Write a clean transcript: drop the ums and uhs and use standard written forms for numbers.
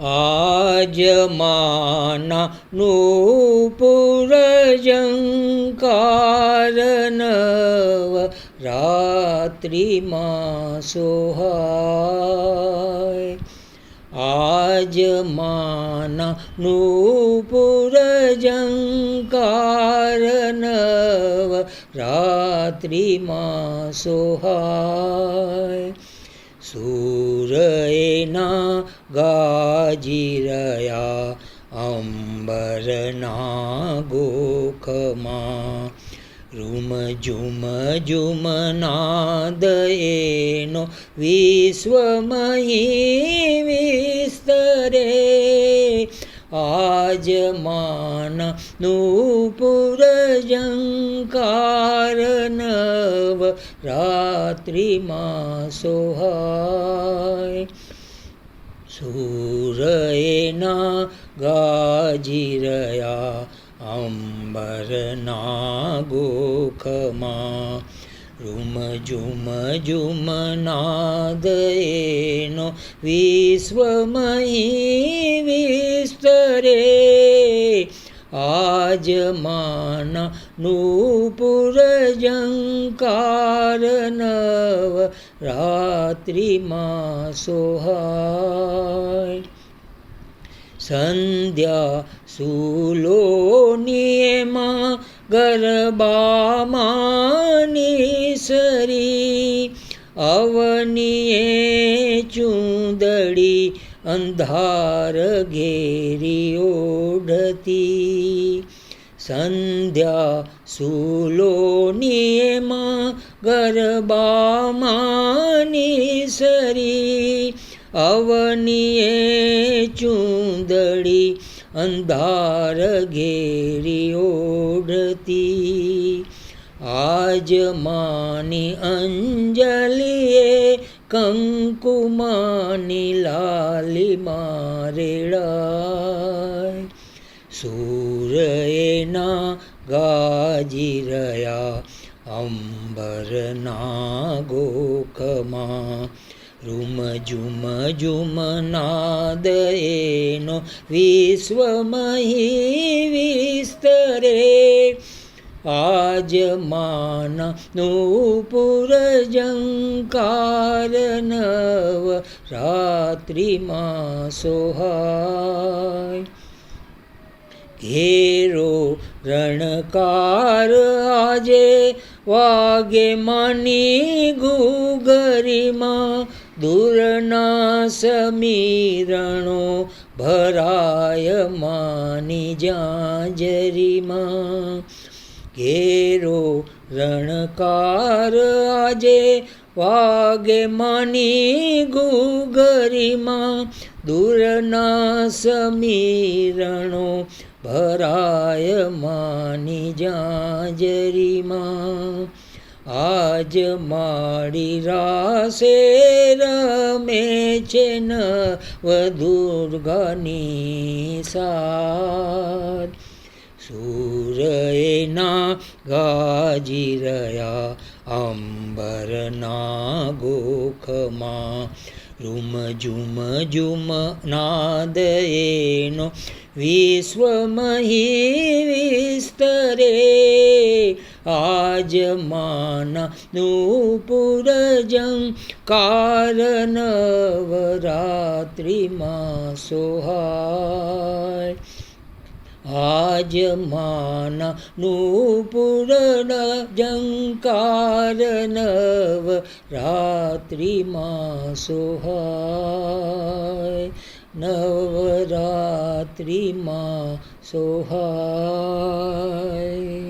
આજમાના નૂપુર ઝંકાર નવ રાત્રિમાં સોહાય. આજમાના નૂપુર ઝંકાર નવ રાત્રિમાં સોહાય. સૂર એના ગાજી રહ્યા અંબરના ગોખમાં. રૂમ ઝુમ ઝુમ નાદ એનો વિશ્વમહી વિસ્તરે. આજમાના નૂપુર ઝંકાર નવ રાત્રિમાં સોહાય. સૂર એના ગાજી રહ્યા અંબરના ગોખમાં. રૂમ ઝુમ ઝુમ નાદ એનો વિશ્વમહી વિસ્તરે. આજમાના નૂપુર ઝંકાર નવ રાત્રિમાં સોહાય. સંધ્યા સુલોની એમાં ગરબામાં નિસરી. અવનીએ ચૂંદડી અંધાર ઘેરી ઓઢતી. સંધ્યા સુલોની એમાં ગરબામાં નિસરી. અવનીએ ચૂંદડી અંધાર ઘેરી ઓઢતી. આજમાની અંજલિએ કંકુમાની લાલીમાં રેડાય. સૂર એના ગાજી રહ્યા અંબરના ગોખમાં. રૂમ ઝુમ ઝુમ નાદ એનો વિશ્વમહી વિસ્તરે. આજમાના નૂપુર ઝંકાર નવ રાત્રિમાં સોહાય. ઘેરો રણકાર આજે વાગે માની ઘૂઘરીમાં. દૂરના સમીરણો ભરાય માની જાંજરીમાં. ઘેરો રણકાર આજે વાગે માની ઘૂઘરીમાં. દૂરના સમીરણો ભરાય માની જાંજરીમાં. આજ માડી રાસે રમે છે નવ દુર્ગાની સાથ. સૂર એના ગાજી રહ્યા અંબરના ગોખમાં. રૂમ ઝુમ ઝુમ નાદ એનો વિશ્વમહી વિસ્તરે. આજમાના નૂપુર ઝંકાર નવ રાત્રિમાં સોહાય. આજમાના નૂપુર ઝંકાર નવ રાત્રિમાં સોહાય. નવરાત્રિમાં સોહાય.